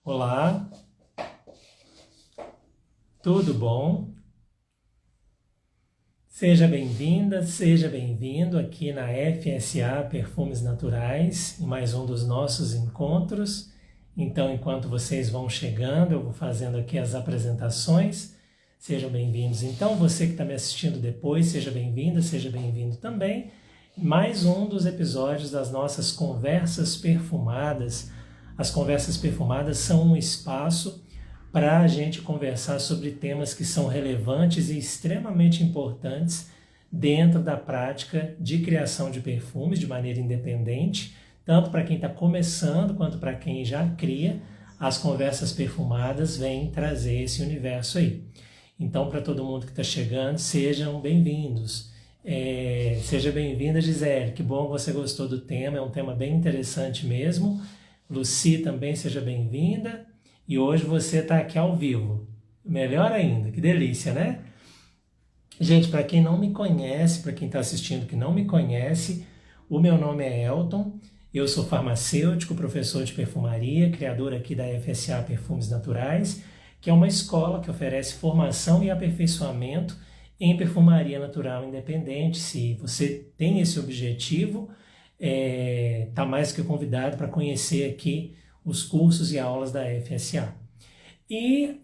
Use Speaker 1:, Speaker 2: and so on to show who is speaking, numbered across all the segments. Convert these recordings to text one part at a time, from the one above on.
Speaker 1: Olá, tudo bom? Seja bem-vinda, seja bem-vindo aqui na FSA Perfumes Naturais, em mais um dos nossos encontros. Então, enquanto vocês vão chegando, eu vou fazendo aqui as apresentações. Sejam bem-vindos. Então, você que está me assistindo depois, seja bem-vinda, seja bem-vindo também. Mais um dos episódios das nossas conversas perfumadas. As conversas perfumadas são um espaço para a gente conversar sobre temas que são relevantes e extremamente importantes dentro da prática de criação de perfumes de maneira independente, tanto para quem está começando quanto para quem já cria. As conversas perfumadas vêm trazer esse universo aí. Então, para todo mundo que está chegando, sejam bem-vindos. Seja bem-vinda, Gisele, que bom que você gostou do tema, é um tema bem interessante mesmo. Lucy também, seja bem-vinda. E hoje você está aqui ao vivo. Melhor ainda, que delícia, né? Gente, para quem não me conhece, para quem está assistindo que não me conhece, o meu nome é Elton, eu sou farmacêutico, professor de perfumaria, criador aqui da FSA Perfumes Naturais, que é uma escola que oferece formação e aperfeiçoamento em perfumaria natural independente. Se você tem esse objetivo, está mais que convidado para conhecer aqui os cursos e aulas da FSA. E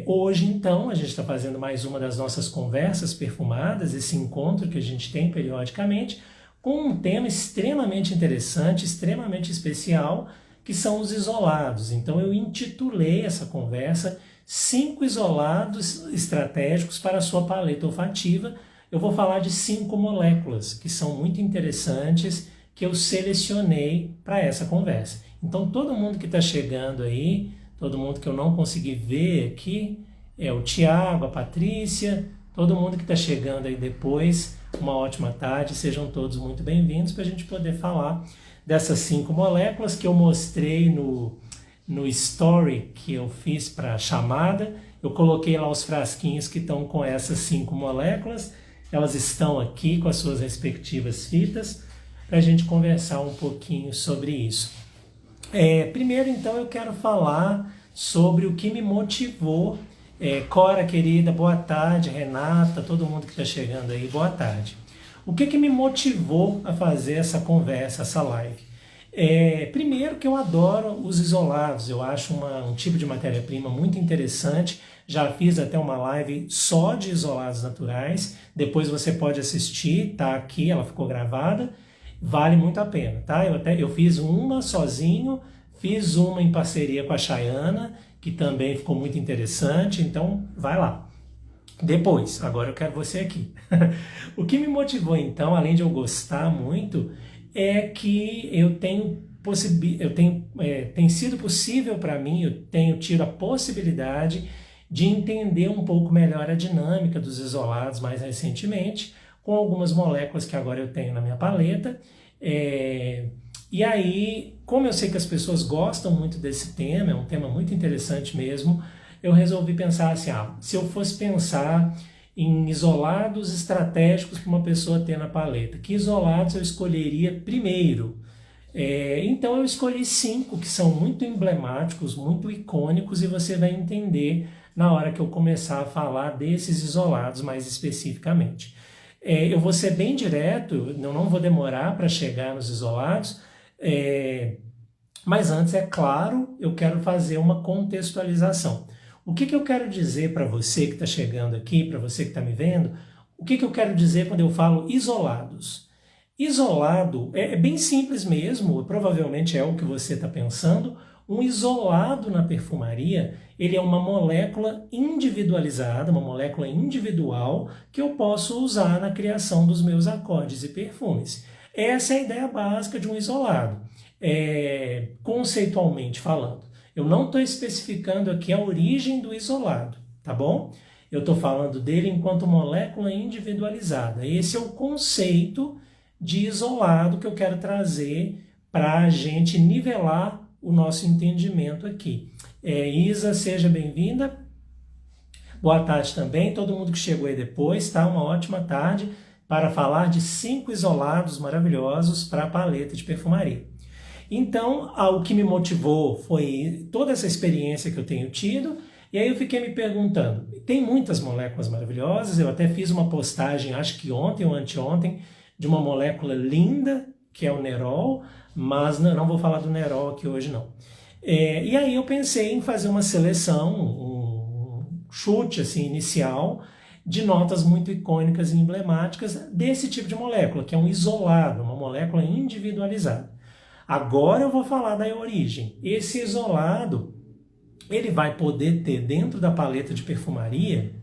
Speaker 1: hoje, então, a gente está fazendo mais uma das nossas conversas perfumadas, esse encontro que a gente tem periodicamente, com um tema extremamente interessante, extremamente especial, que são os isolados. Então, eu intitulei essa conversa 5 isolados estratégicos para a sua paleta olfativa. Eu vou falar de 5 moléculas que são muito interessantes, que eu selecionei para essa conversa. Então, todo mundo que está chegando aí, todo mundo que eu não consegui ver aqui, o Tiago, a Patrícia, todo mundo que está chegando aí depois, uma ótima tarde, sejam todos muito bem-vindos para a gente poder falar dessas 5 moléculas que eu mostrei no story que eu fiz para a chamada. Eu coloquei lá os frasquinhos que estão com essas 5 moléculas, elas estão aqui com as suas respectivas fitas, para a gente conversar um pouquinho sobre isso. Primeiro, então, eu quero falar sobre o que me motivou. Cora, querida, boa tarde. Renata, todo mundo que está chegando aí, boa tarde. O que me motivou a fazer essa conversa, essa live? Primeiro que eu adoro os isolados, eu acho um tipo de matéria-prima muito interessante. Já fiz até uma live só de isolados naturais, depois você pode assistir, tá aqui, ela ficou gravada. Vale muito a pena, tá? Eu fiz uma sozinho, fiz uma em parceria com a Chayana, que também ficou muito interessante, então vai lá. Depois, agora eu quero você aqui. O que me motivou então, além de eu gostar muito, é que tem sido possível para mim, eu tenho tido a possibilidade de entender um pouco melhor a dinâmica dos isolados mais recentemente, com algumas moléculas que agora eu tenho na minha paleta. E aí, como eu sei que as pessoas gostam muito desse tema, é um tema muito interessante mesmo, eu resolvi pensar assim, se eu fosse pensar em isolados estratégicos para uma pessoa ter na paleta, que isolados eu escolheria primeiro? Então eu escolhi 5 que são muito emblemáticos, muito icônicos, e você vai entender na hora que eu começar a falar desses isolados mais especificamente. Eu vou ser bem direto, eu não vou demorar para chegar nos isolados, mas antes, é claro, eu quero fazer uma contextualização. O que eu quero dizer para você que está chegando aqui, para você que está me vendo, o que eu quero dizer quando eu falo isolados? Isolado é bem simples mesmo, provavelmente é o que você está pensando. Um isolado na perfumaria, ele é uma molécula individualizada, uma molécula individual que eu posso usar na criação dos meus acordes e perfumes. Essa é a ideia básica de um isolado, conceitualmente falando. Eu não estou especificando aqui a origem do isolado, tá bom? Eu estou falando dele enquanto molécula individualizada. Esse é o conceito de isolado que eu quero trazer para a gente nivelar o nosso entendimento aqui. Isa, seja bem-vinda. Boa tarde também, todo mundo que chegou aí depois, tá? Uma ótima tarde para falar de 5 isolados maravilhosos para a paleta de perfumaria. Então, o que me motivou foi toda essa experiência que eu tenho tido, e aí eu fiquei me perguntando, tem muitas moléculas maravilhosas, eu até fiz uma postagem, acho que ontem ou anteontem, de uma molécula linda, que é o Nerol, mas não vou falar do Nerol aqui hoje não. E aí eu pensei em fazer uma seleção, um chute assim, inicial, de notas muito icônicas e emblemáticas desse tipo de molécula, que é um isolado, uma molécula individualizada. Agora eu vou falar da origem. Esse isolado, ele vai poder ter dentro da paleta de perfumaria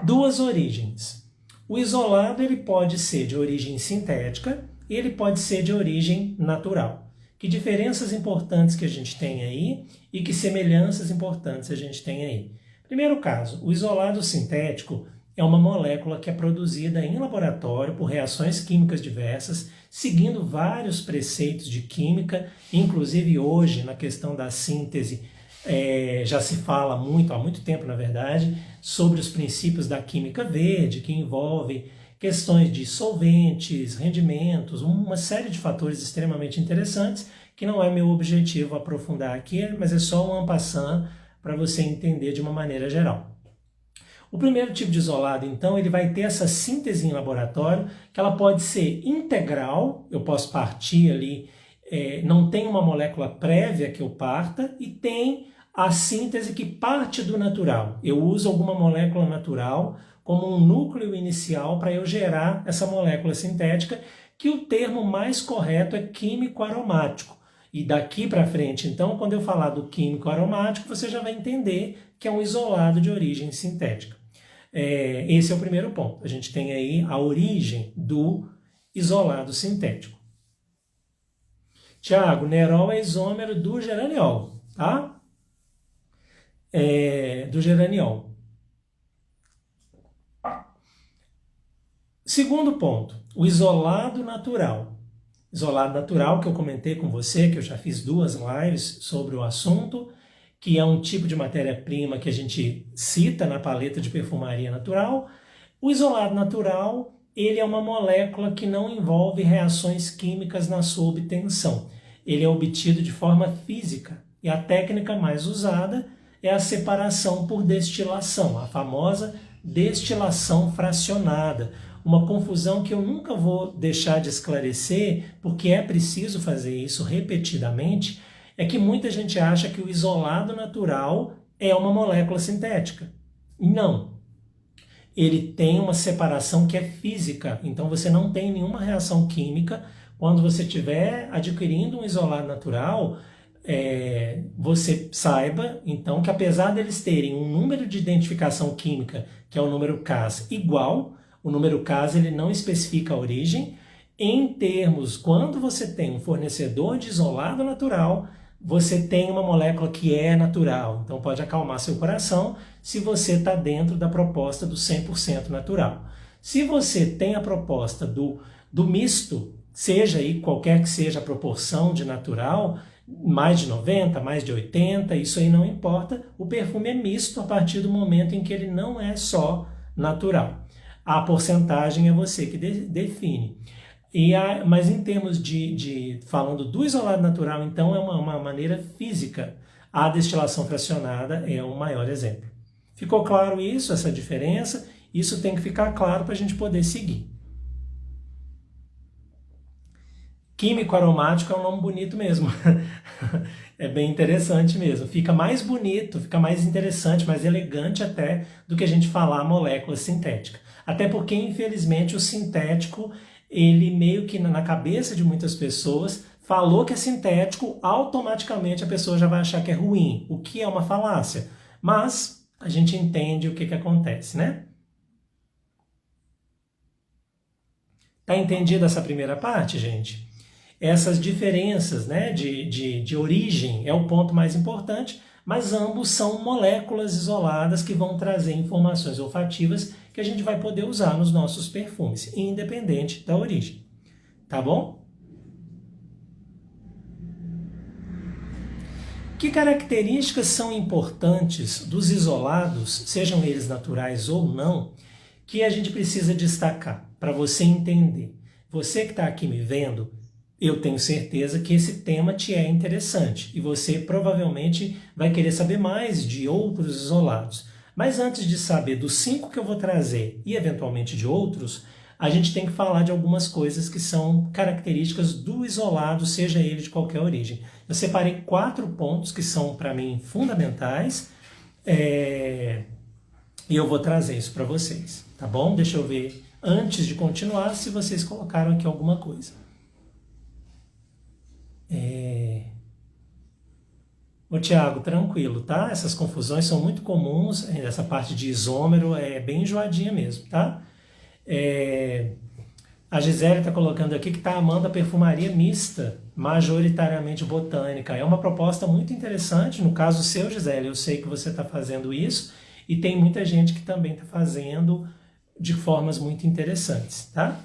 Speaker 1: duas origens. O isolado ele pode ser de origem sintética e ele pode ser de origem natural. Que diferenças importantes que a gente tem aí e que semelhanças importantes a gente tem aí. Primeiro caso, o isolado sintético é uma molécula que é produzida em laboratório por reações químicas diversas, seguindo vários preceitos de química, inclusive hoje, na questão da síntese, já se fala muito, há muito tempo na verdade, sobre os princípios da química verde, que envolve questões de solventes, rendimentos, uma série de fatores extremamente interessantes, que não é meu objetivo aprofundar aqui, mas é só um en passant para você entender de uma maneira geral. O primeiro tipo de isolado, então, ele vai ter essa síntese em laboratório, que ela pode ser integral, eu posso partir ali, não tem uma molécula prévia que eu parta, e tem a síntese que parte do natural. Eu uso alguma molécula natural como um núcleo inicial para eu gerar essa molécula sintética, que o termo mais correto é químico aromático. E daqui para frente, então, quando eu falar do químico aromático, você já vai entender que é um isolado de origem sintética. Esse é o primeiro ponto. A gente tem aí a origem do isolado sintético. Tiago, Nerol é isômero do geraniol, tá? Do geraniol. Segundo ponto, o isolado natural. Isolado natural, que eu comentei com você, que eu já fiz 2 lives sobre o assunto, que é um tipo de matéria-prima que a gente cita na paleta de perfumaria natural. O isolado natural, ele é uma molécula que não envolve reações químicas na sua obtenção. Ele é obtido de forma física, e a técnica mais usada é a separação por destilação, a famosa destilação fracionada. Uma confusão que eu nunca vou deixar de esclarecer, porque é preciso fazer isso repetidamente, é que muita gente acha que o isolado natural é uma molécula sintética. Não. Ele tem uma separação que é física, então você não tem nenhuma reação química. Quando você estiver adquirindo um isolado natural, você saiba, então, que apesar deles terem um número de identificação química, que é o número Cas igual, o número Cas ele não especifica a origem. Em termos, quando você tem um fornecedor de isolado natural, você tem uma molécula que é natural. Então pode acalmar seu coração se você está dentro da proposta do 100% natural. Se você tem a proposta do misto, seja aí qualquer que seja a proporção de natural, mais de 90, mais de 80, isso aí não importa. O perfume é misto a partir do momento em que ele não é só natural. A porcentagem é você que define. Mas em termos falando do isolado natural, então é uma maneira física. A destilação fracionada é o maior exemplo. Ficou claro isso, essa diferença? Isso tem que ficar claro para a gente poder seguir. Químico aromático é um nome bonito mesmo. É bem interessante mesmo. Fica mais bonito, fica mais interessante, mais elegante até do que a gente falar molécula sintética. Até porque, infelizmente, o sintético, ele meio que na cabeça de muitas pessoas, falou que é sintético, automaticamente a pessoa já vai achar que é ruim, o que é uma falácia. Mas a gente entende o que acontece, né? Tá entendida essa primeira parte, gente? Essas diferenças, né, de origem é o ponto mais importante, mas ambos são moléculas isoladas que vão trazer informações olfativas que a gente vai poder usar nos nossos perfumes, independente da origem. Tá bom? Que características são importantes dos isolados, sejam eles naturais ou não, que a gente precisa destacar para você entender? Você que está aqui me vendo, eu tenho certeza que esse tema te é interessante e você provavelmente vai querer saber mais de outros isolados. Mas antes de saber dos 5 que eu vou trazer e eventualmente de outros, a gente tem que falar de algumas coisas que são características do isolado, seja ele de qualquer origem. Eu separei 4 pontos que são, para mim, fundamentais e eu vou trazer isso para vocês, tá bom? Deixa eu ver, antes de continuar, se vocês colocaram aqui alguma coisa. Ô Tiago, tranquilo, tá? Essas confusões são muito comuns, essa parte de isômero é bem enjoadinha mesmo, tá? A Gisele está colocando aqui que está amando a perfumaria mista, majoritariamente botânica. É uma proposta muito interessante, no caso seu, Gisele, eu sei que você está fazendo isso, e tem muita gente que também está fazendo de formas muito interessantes, tá?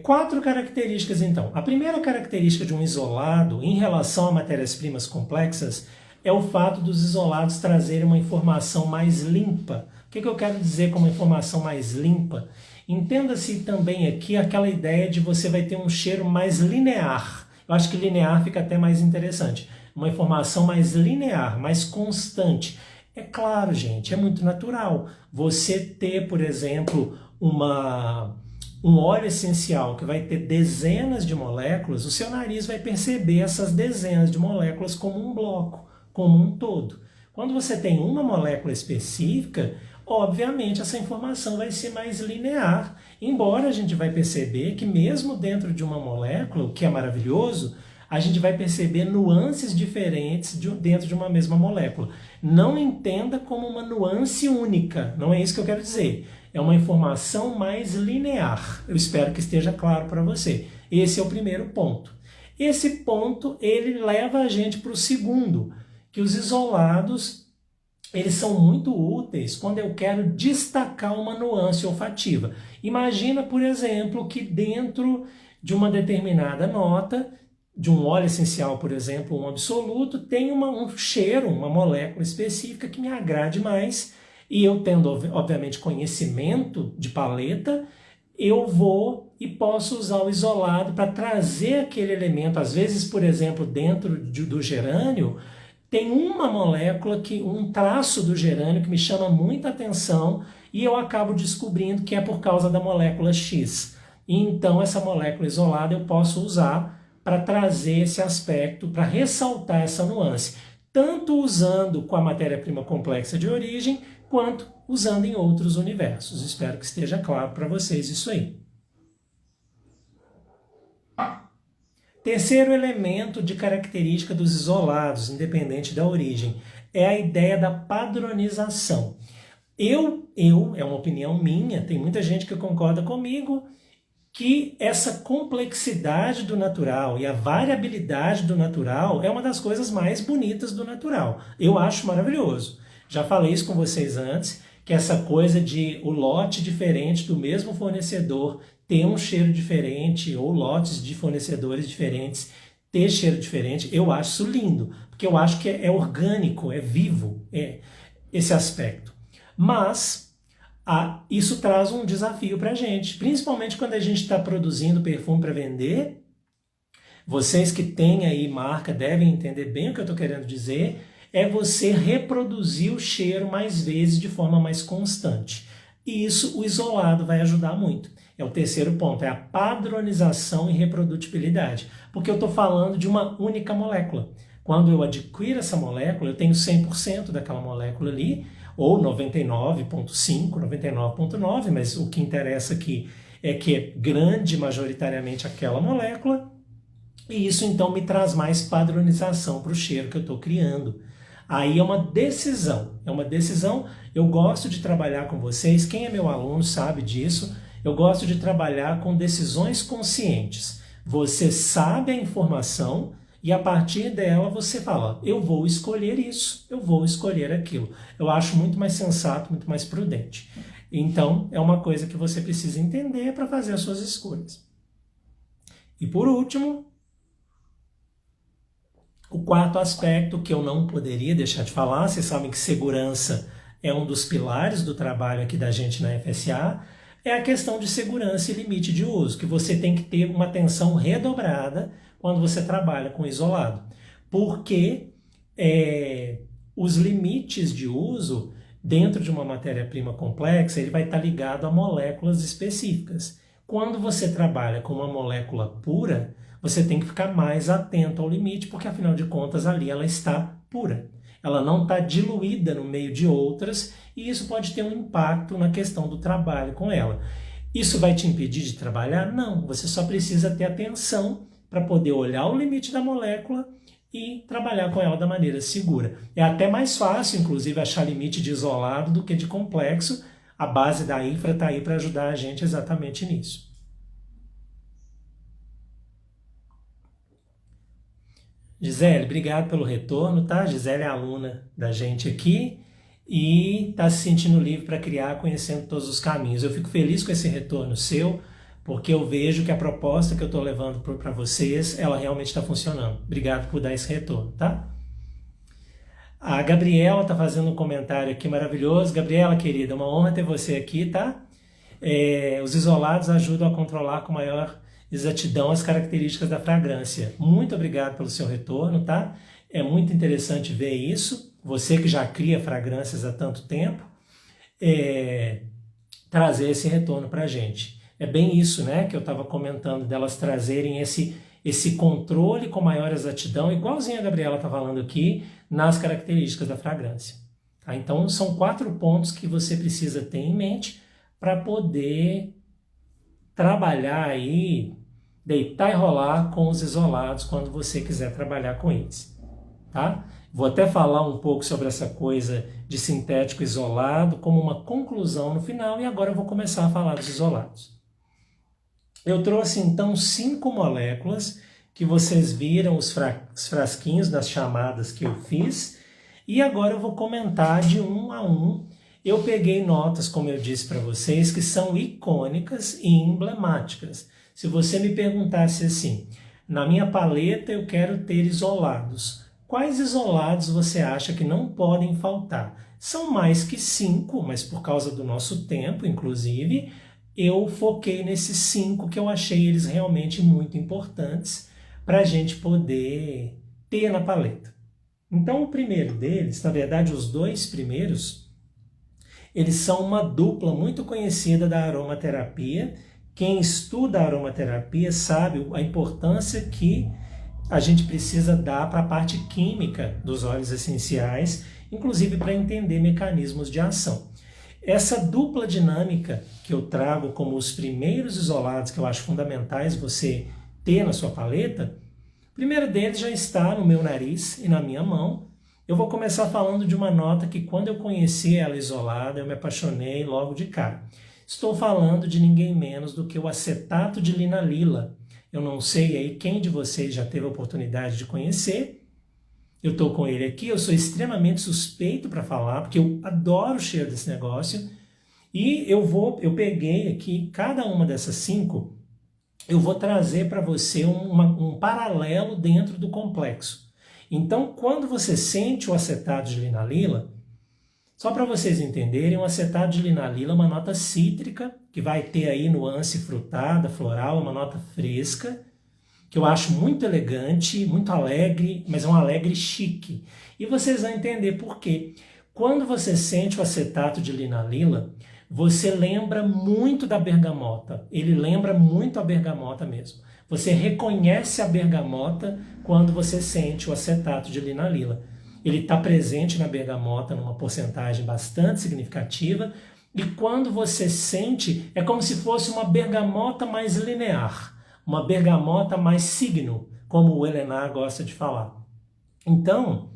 Speaker 1: 4 características, então. A primeira característica de um isolado em relação a matérias-primas complexas é o fato dos isolados trazerem uma informação mais limpa. O que eu quero dizer com uma informação mais limpa? Entenda-se também aqui aquela ideia de você vai ter um cheiro mais linear. Eu acho que linear fica até mais interessante. Uma informação mais linear, mais constante. É claro, gente, é muito natural você ter, por exemplo, um óleo essencial que vai ter dezenas de moléculas, o seu nariz vai perceber essas dezenas de moléculas como um bloco, como um todo. Quando você tem uma molécula específica, obviamente essa informação vai ser mais linear, embora a gente vai perceber que mesmo dentro de uma molécula, o que é maravilhoso, a gente vai perceber nuances diferentes dentro de uma mesma molécula. Não entenda como uma nuance única, não é isso que eu quero dizer. É uma informação mais linear. Eu espero que esteja claro para você. Esse é o primeiro ponto. Esse ponto, ele leva a gente para o segundo, que os isolados, eles são muito úteis quando eu quero destacar uma nuance olfativa. Imagina, por exemplo, que dentro de uma determinada nota, de um óleo essencial, por exemplo, um absoluto, tem um cheiro, uma molécula específica que me agrade mais, e eu tendo, obviamente, conhecimento de paleta, eu vou e posso usar o isolado para trazer aquele elemento. Às vezes, por exemplo, dentro do gerânio, tem uma molécula, um traço do gerânio que me chama muita atenção e eu acabo descobrindo que é por causa da molécula X. E então essa molécula isolada eu posso usar para trazer esse aspecto, para ressaltar essa nuance, tanto usando com a matéria-prima complexa de origem, quanto usando em outros universos. Espero que esteja claro para vocês isso aí. Terceiro elemento de característica dos isolados, independente da origem, é a ideia da padronização. É uma opinião minha, tem muita gente que concorda comigo, que essa complexidade do natural e a variabilidade do natural é uma das coisas mais bonitas do natural. Eu acho maravilhoso. Já falei isso com vocês antes, que essa coisa de o lote diferente do mesmo fornecedor ter um cheiro diferente, ou lotes de fornecedores diferentes ter cheiro diferente, eu acho isso lindo, porque eu acho que é orgânico, é vivo, esse aspecto. Mas isso traz um desafio para a gente, principalmente quando a gente está produzindo perfume para vender. Vocês que têm aí marca devem entender bem o que eu estou querendo dizer, é você reproduzir o cheiro mais vezes de forma mais constante. E isso o isolado vai ajudar muito. É o terceiro ponto, é a padronização e reprodutibilidade. Porque eu estou falando de uma única molécula. Quando eu adquiro essa molécula, eu tenho 100% daquela molécula ali, ou 99,5%, 99,9%, mas o que interessa aqui é que é grande majoritariamente aquela molécula, e isso então me traz mais padronização para o cheiro que eu estou criando. Aí é uma decisão, eu gosto de trabalhar com vocês, quem é meu aluno sabe disso, eu gosto de trabalhar com decisões conscientes. Você sabe a informação e a partir dela você fala, eu vou escolher isso, eu vou escolher aquilo. Eu acho muito mais sensato, muito mais prudente. Então, é uma coisa que você precisa entender para fazer as suas escolhas. E por último, o quarto aspecto que eu não poderia deixar de falar, vocês sabem que segurança é um dos pilares do trabalho aqui da gente na FSA, é a questão de segurança e limite de uso, que você tem que ter uma atenção redobrada quando você trabalha com isolado. Porque os limites de uso dentro de uma matéria-prima complexa, ele vai estar ligado a moléculas específicas. Quando você trabalha com uma molécula pura, você tem que ficar mais atento ao limite, porque afinal de contas ali ela está pura. Ela não está diluída no meio de outras e isso pode ter um impacto na questão do trabalho com ela. Isso vai te impedir de trabalhar? Não, você só precisa ter atenção para poder olhar o limite da molécula e trabalhar com ela da maneira segura. É até mais fácil, inclusive, achar limite de isolado do que de complexo. A base da infra está aí para ajudar a gente exatamente nisso. Gisele, obrigado pelo retorno, tá? Gisele é aluna da gente aqui e está se sentindo livre para criar, conhecendo todos os caminhos. Eu fico feliz com esse retorno seu, porque eu vejo que a proposta que eu estou levando para vocês, ela realmente está funcionando. Obrigado por dar esse retorno, tá? A Gabriela está fazendo um comentário aqui maravilhoso. Gabriela, querida, uma honra ter você aqui, tá? Os isolados ajudam a controlar com maior exatidão as características da fragrância. Muito obrigado pelo seu retorno, tá? É muito interessante ver isso. Você que já cria fragrâncias há tanto tempo, trazer esse retorno para a gente. É bem isso, né, que eu estava comentando, delas trazerem esse controle com maior exatidão, igualzinho a Gabriela está falando aqui, nas características da fragrância. Tá? Então, são 4 pontos que você precisa ter em mente para poder trabalhar aí, deitar e rolar com os isolados quando você quiser trabalhar com eles. Tá? Vou até falar um pouco sobre essa coisa de sintético isolado como uma conclusão no final e agora eu vou começar a falar dos isolados. Eu trouxe então 5 moléculas que vocês viram os frasquinhos das chamadas que eu fiz e agora eu vou comentar de um a um. Eu peguei notas, como eu disse para vocês, que são icônicas e emblemáticas. Se você me perguntasse assim, na minha paleta eu quero ter isolados, quais isolados você acha que não podem faltar? São mais que 5, mas por causa do nosso tempo, inclusive, eu foquei nesses 5 que eu achei eles realmente muito importantes para a gente poder ter na paleta. Então o primeiro deles, na verdade os 2 primeiros, eles são uma dupla muito conhecida da aromaterapia. Quem estuda a aromaterapia sabe a importância que a gente precisa dar para a parte química dos óleos essenciais, inclusive para entender mecanismos de ação. Essa dupla dinâmica que eu trago como os primeiros isolados que eu acho fundamentais você ter na sua paleta, o primeiro deles já está no meu nariz e na minha mão. Eu vou começar falando de uma nota que quando eu conheci ela isolada, eu me apaixonei logo de cara. Estou falando de ninguém menos do que o acetato de linalila. Eu não sei aí quem de vocês já teve a oportunidade de conhecer. Eu estou com ele aqui, eu sou extremamente suspeito para falar, porque eu adoro o cheiro desse negócio. E eu peguei aqui cada uma dessas 5, eu vou trazer para você um paralelo dentro do complexo. Então, quando você sente o acetato de linalila, só para vocês entenderem, o acetato de linalila é uma nota cítrica, que vai ter aí nuance frutada, floral, uma nota fresca, que eu acho muito elegante, muito alegre, mas é um alegre chique. E vocês vão entender por quê. Quando você sente o acetato de linalila, você lembra muito da bergamota. Ele lembra muito a bergamota mesmo. Você reconhece a bergamota quando você sente o acetato de linalila. Ele está presente na bergamota numa porcentagem bastante significativa, e quando você sente, é como se fosse uma bergamota mais linear, uma bergamota mais signo, como o Elenar gosta de falar. Então,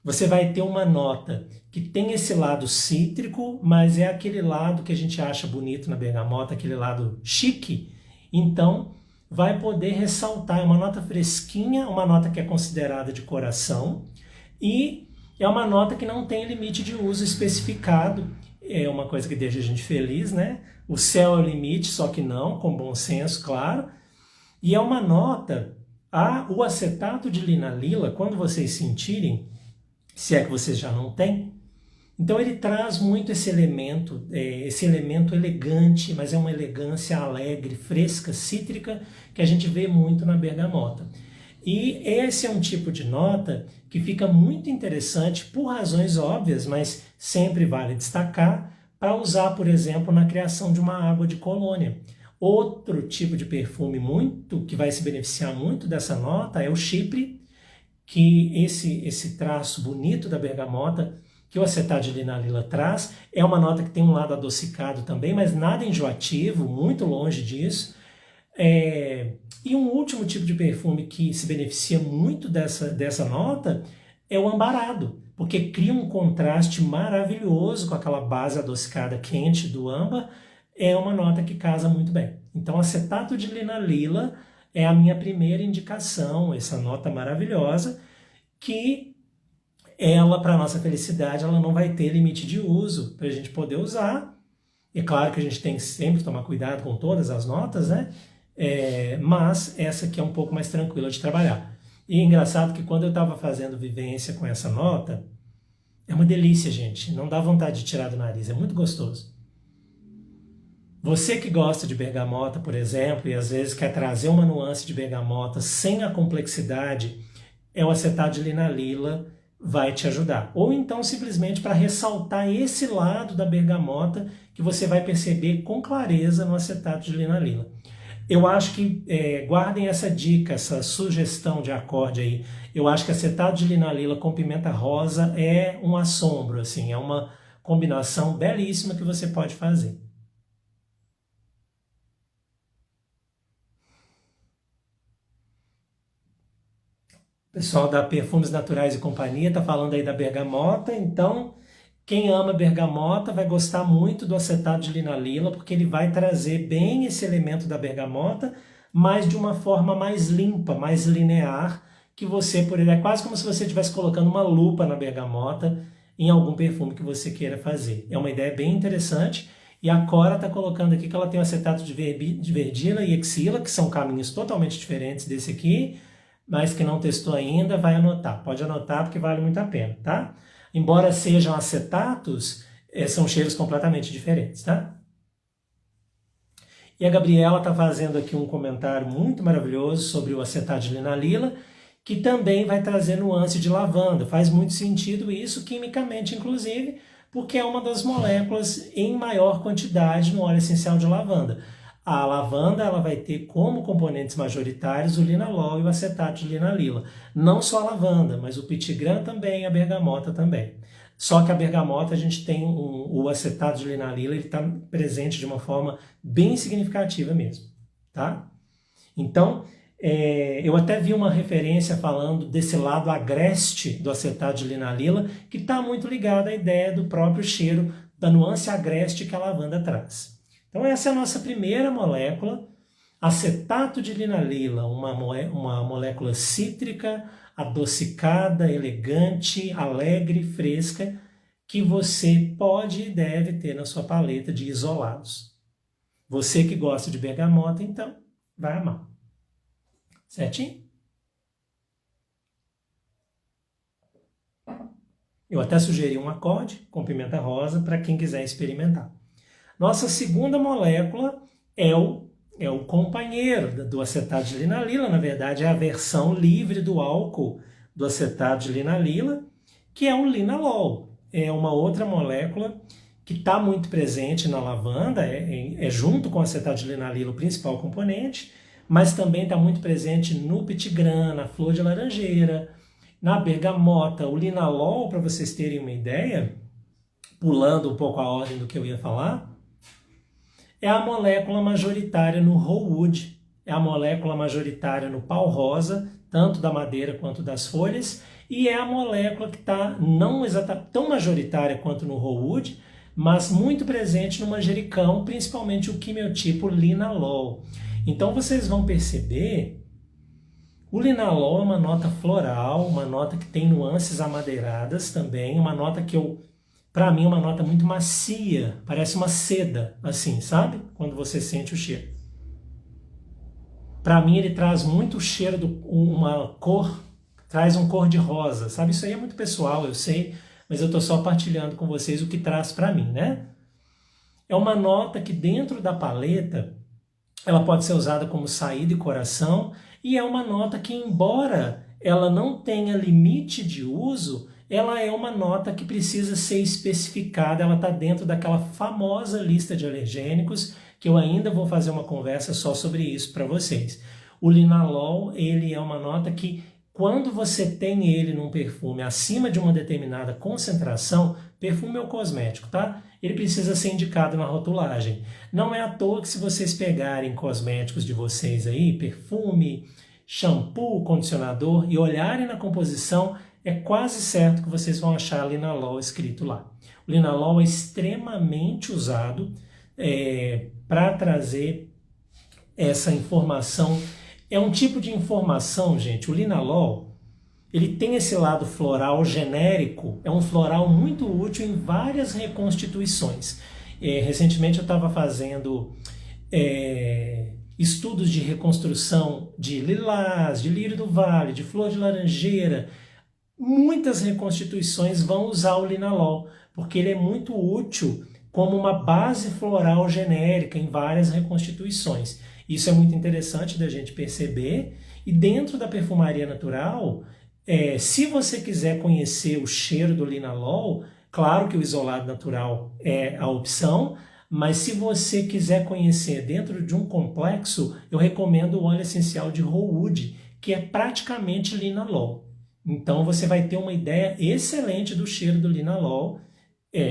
Speaker 1: você vai ter uma nota que tem esse lado cítrico, mas é aquele lado que a gente acha bonito na bergamota, aquele lado chique. Então, vai poder ressaltar, é uma nota fresquinha, uma nota que é considerada de coração, e é uma nota que não tem limite de uso especificado. É uma coisa que deixa a gente feliz, né? O céu é o limite, só que não, com bom senso, claro. E é uma nota, o acetato de linalila, quando vocês sentirem, se é que vocês já não têm, Então ele traz muito esse elemento elegante, mas é uma elegância alegre, fresca, cítrica, que a gente vê muito na bergamota. E esse é um tipo de nota que fica muito interessante por razões óbvias, mas sempre vale destacar, para usar, por exemplo, na criação de uma água de colônia. Outro tipo de perfume que vai se beneficiar muito dessa nota é o Chypre, que esse traço bonito da bergamota que o acetato de linalila traz, é uma nota que tem um lado adocicado também, mas nada enjoativo, muito longe disso. E um último tipo de perfume que se beneficia muito dessa nota é o ambarado, porque cria um contraste maravilhoso com aquela base adocicada quente do âmbar, é uma nota que casa muito bem. Então, acetato de linalila é a minha primeira indicação, essa nota maravilhosa, que ela, para nossa felicidade, ela não vai ter limite de uso para a gente poder usar. É claro que a gente tem que sempre tomar cuidado com todas as notas, né? Mas essa aqui é um pouco mais tranquila de trabalhar. E é engraçado que quando eu estava fazendo vivência com essa nota, é uma delícia, gente. Não dá vontade de tirar do nariz, é muito gostoso. Você que gosta de bergamota, por exemplo, e às vezes quer trazer uma nuance de bergamota sem a complexidade, o acetato de linalila vai te ajudar. Ou então simplesmente para ressaltar esse lado da bergamota que você vai perceber com clareza no acetato de linalila. Eu acho que, guardem essa dica, essa sugestão de acorde aí, eu acho que acetato de linalila com pimenta rosa é um assombro, assim, é uma combinação belíssima que você pode fazer. O pessoal da Perfumes Naturais e Companhia está falando aí da bergamota, então quem ama bergamota vai gostar muito do acetato de linalila, porque ele vai trazer bem esse elemento da bergamota, mas de uma forma mais limpa, mais linear, que é quase como se você estivesse colocando uma lupa na bergamota em algum perfume que você queira fazer. É uma ideia bem interessante, e a Cora está colocando aqui que ela tem o acetato de verdila e exila, que são caminhos totalmente diferentes desse aqui, mas que não testou ainda, vai anotar. Pode anotar porque vale muito a pena, tá? Embora sejam acetatos, são cheiros completamente diferentes, tá? E a Gabriela está fazendo aqui um comentário muito maravilhoso sobre o acetato de linalila, que também vai trazer nuance de lavanda. Faz muito sentido isso, quimicamente inclusive, porque é uma das moléculas em maior quantidade no óleo essencial de lavanda. A lavanda ela vai ter como componentes majoritários o linalol e o acetato de linalila. Não só a lavanda, mas o pitigram também, a bergamota também. Só que a bergamota a gente tem o acetato de linalila, ele está presente de uma forma bem significativa mesmo, tá? Então, eu até vi uma referência falando desse lado agreste do acetato de linalila, que está muito ligado à ideia do próprio cheiro, da nuance agreste que a lavanda traz. Então essa é a nossa primeira molécula, acetato de linalila, uma molécula cítrica, adocicada, elegante, alegre, fresca, que você pode e deve ter na sua paleta de isolados. Você que gosta de bergamota, então, vai amar. Certinho? Eu até sugeri um acorde com pimenta rosa para quem quiser experimentar. Nossa segunda molécula é o companheiro do acetato de linalila, na verdade é a versão livre do álcool do acetato de linalila, que é o linalol. É uma outra molécula que está muito presente na lavanda, junto com o acetato de linalila o principal componente, mas também está muito presente no pitigram, na flor de laranjeira, na bergamota. O linalol, para vocês terem uma ideia, pulando um pouco a ordem do que eu ia falar, é a molécula majoritária no rosewood, é a molécula majoritária no pau rosa, tanto da madeira quanto das folhas, e é a molécula que está não exatamente tão majoritária quanto no rosewood, mas muito presente no manjericão, principalmente o quimiotipo linalol. Então vocês vão perceber, o linalol é uma nota floral, uma nota que tem nuances amadeiradas também, uma nota que para mim, é uma nota muito macia, parece uma seda, assim, sabe? Quando você sente o cheiro. Para mim, ele traz muito cheiro, uma cor, traz um cor de rosa, sabe? Isso aí é muito pessoal, eu sei, mas eu estou só partilhando com vocês o que traz para mim, né? É uma nota que dentro da paleta, ela pode ser usada como saída e coração, e é uma nota que, embora ela não tenha limite de uso, ela é uma nota que precisa ser especificada, ela está dentro daquela famosa lista de alergênicos, que eu ainda vou fazer uma conversa só sobre isso para vocês. O linalol, ele é uma nota que, quando você tem ele num perfume acima de uma determinada concentração, perfume ou cosmético, tá? Ele precisa ser indicado na rotulagem. Não é à toa que, se vocês pegarem cosméticos de vocês aí, perfume, shampoo, condicionador, e olharem na composição, é quase certo que vocês vão achar linalol escrito lá. O linalol é extremamente usado para trazer essa informação. É um tipo de informação, gente, o linalol, ele tem esse lado floral genérico, é um floral muito útil em várias reconstituições. Recentemente eu estava fazendo estudos de reconstrução de lilás, de lírio do vale, de flor de laranjeira. Muitas reconstituições vão usar o linalol, porque ele é muito útil como uma base floral genérica em várias reconstituições. Isso é muito interessante da gente perceber. E dentro da perfumaria natural, se você quiser conhecer o cheiro do linalol, claro que o isolado natural é a opção, mas se você quiser conhecer dentro de um complexo, eu recomendo o óleo essencial de Rowood, que é praticamente linalol. Então você vai ter uma ideia excelente do cheiro do linalol,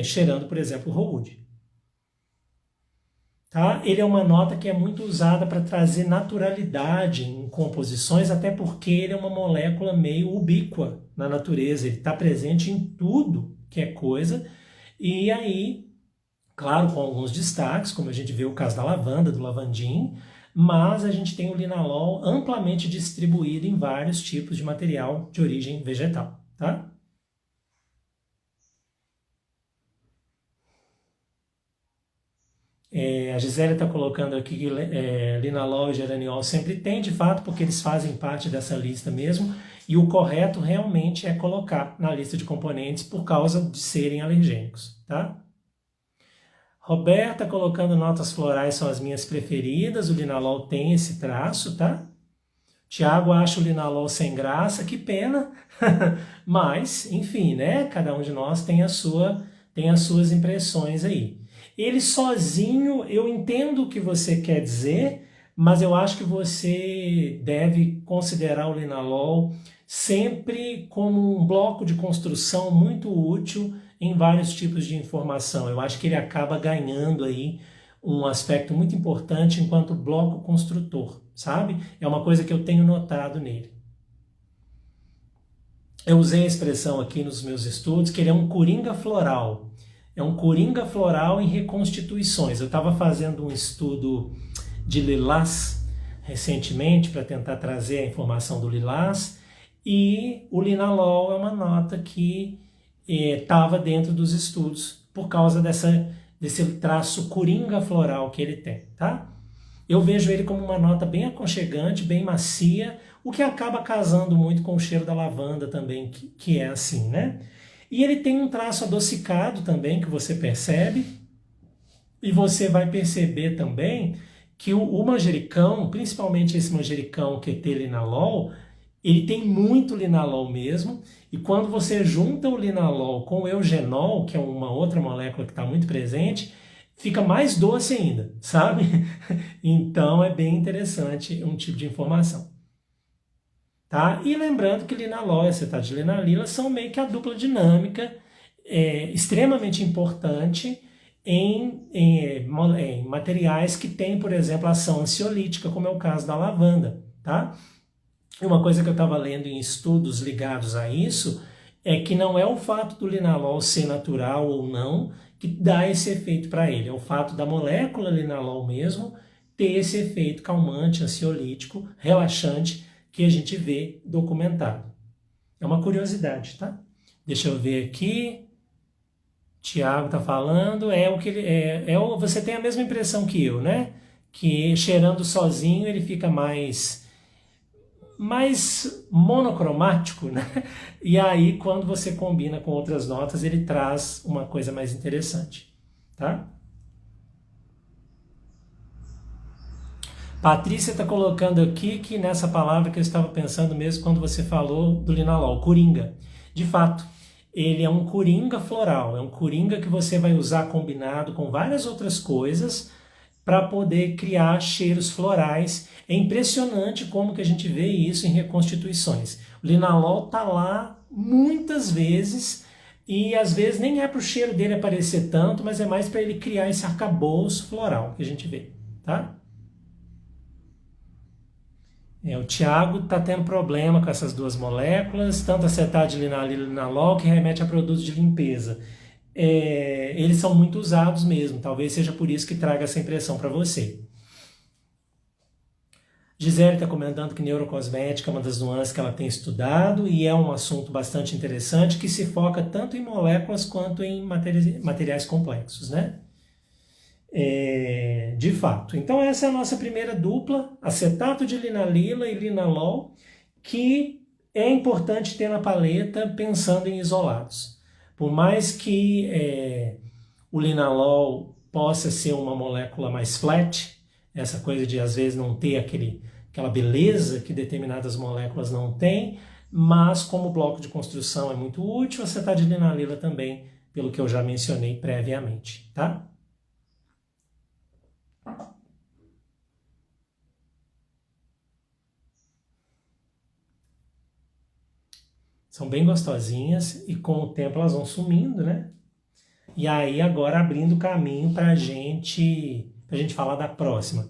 Speaker 1: cheirando, por exemplo, o Rowood. Tá? Ele é uma nota que é muito usada para trazer naturalidade em composições, até porque ele é uma molécula meio ubíqua na natureza, ele está presente em tudo que é coisa, e aí, claro, com alguns destaques, como a gente vê o caso da lavanda, do lavandim, mas a gente tem o linalol amplamente distribuído em vários tipos de material de origem vegetal, tá? A Gisele está colocando aqui que linalol e geraniol sempre tem, de fato, porque eles fazem parte dessa lista mesmo, e o correto realmente é colocar na lista de componentes por causa de serem alergênicos, tá? Roberta colocando notas florais são as minhas preferidas, o linalol tem esse traço, tá? Tiago acha o linalol sem graça, que pena, mas, enfim, né? Cada um de nós tem as suas impressões aí. Ele sozinho, eu entendo o que você quer dizer, mas eu acho que você deve considerar o linalol sempre como um bloco de construção muito útil em vários tipos de informação. Eu acho que ele acaba ganhando aí um aspecto muito importante enquanto bloco construtor, sabe? É uma coisa que eu tenho notado nele. Eu usei a expressão aqui nos meus estudos que ele é um coringa floral. É um coringa floral em reconstituições. Eu estava fazendo um estudo de lilás recentemente para tentar trazer a informação do lilás, e o linalol é uma nota que estava dentro dos estudos por causa desse traço coringa floral que ele tem, tá? Eu vejo ele como uma nota bem aconchegante, bem macia, o que acaba casando muito com o cheiro da lavanda também, que é assim, né? E ele tem um traço adocicado também, que você percebe, e você vai perceber também que o manjericão, principalmente esse manjericão QT-linalol, ele tem muito linalol mesmo, e quando você junta o linalol com o eugenol, que é uma outra molécula que está muito presente, fica mais doce ainda, sabe? Então é bem interessante um tipo de informação. Tá? E lembrando que linalol e acetato de linalila são meio que a dupla dinâmica extremamente importante em materiais que têm, por exemplo, ação ansiolítica, como é o caso da lavanda. Tá? E uma coisa que eu estava lendo em estudos ligados a isso é que não é o fato do linalol ser natural ou não que dá esse efeito para ele, é o fato da molécula linalol mesmo ter esse efeito calmante, ansiolítico, relaxante, que a gente vê documentado. É uma curiosidade, tá? Deixa eu ver aqui. Tiago está falando, você tem a mesma impressão que eu, né? Que cheirando sozinho ele fica mais mais monocromático, né? E aí, quando você combina com outras notas, ele traz uma coisa mais interessante, tá? Patrícia está colocando aqui que nessa palavra que eu estava pensando mesmo quando você falou do linalol, coringa. De fato, ele é um coringa floral, é um coringa que você vai usar combinado com várias outras coisas para poder criar cheiros florais. É impressionante como que a gente vê isso em reconstituições. O linalol está lá muitas vezes e às vezes nem é para o cheiro dele aparecer tanto, mas é mais para ele criar esse arcabouço floral que a gente vê, tá? O Tiago está tendo problema com essas duas moléculas, tanto acetato de linalila e linalol, que remete a produtos de limpeza. Eles são muito usados mesmo, talvez seja por isso que traga essa impressão para você. Gisele está comentando que neurocosmética é uma das nuances que ela tem estudado e é um assunto bastante interessante que se foca tanto em moléculas quanto em materiais complexos, né? De fato. Então essa é a nossa primeira dupla, acetato de linalila e linalol, que é importante ter na paleta pensando em isolados. Por mais que o linalol possa ser uma molécula mais flat, essa coisa de às vezes não ter aquela beleza que determinadas moléculas não têm, mas como bloco de construção é muito útil, acetato de linalila também, pelo que eu já mencionei previamente, tá? São bem gostosinhas e com o tempo elas vão sumindo, né? E aí agora abrindo caminho para a gente falar da próxima.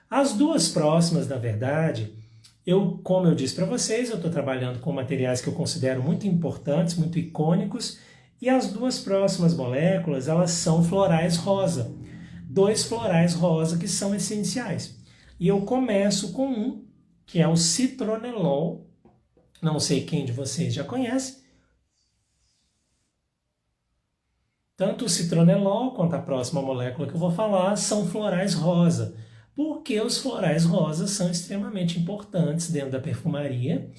Speaker 1: As duas próximas, na verdade, como eu disse para vocês, eu estou trabalhando com materiais que eu considero muito importantes, muito icônicos, e as duas próximas moléculas, elas são florais rosa. 2 florais rosa que são essenciais. E eu começo com um, que é o citronelol. Não sei quem de vocês já conhece. Tanto o citronelol quanto a próxima molécula que eu vou falar são florais rosa, porque os florais rosas são extremamente importantes dentro da perfumaria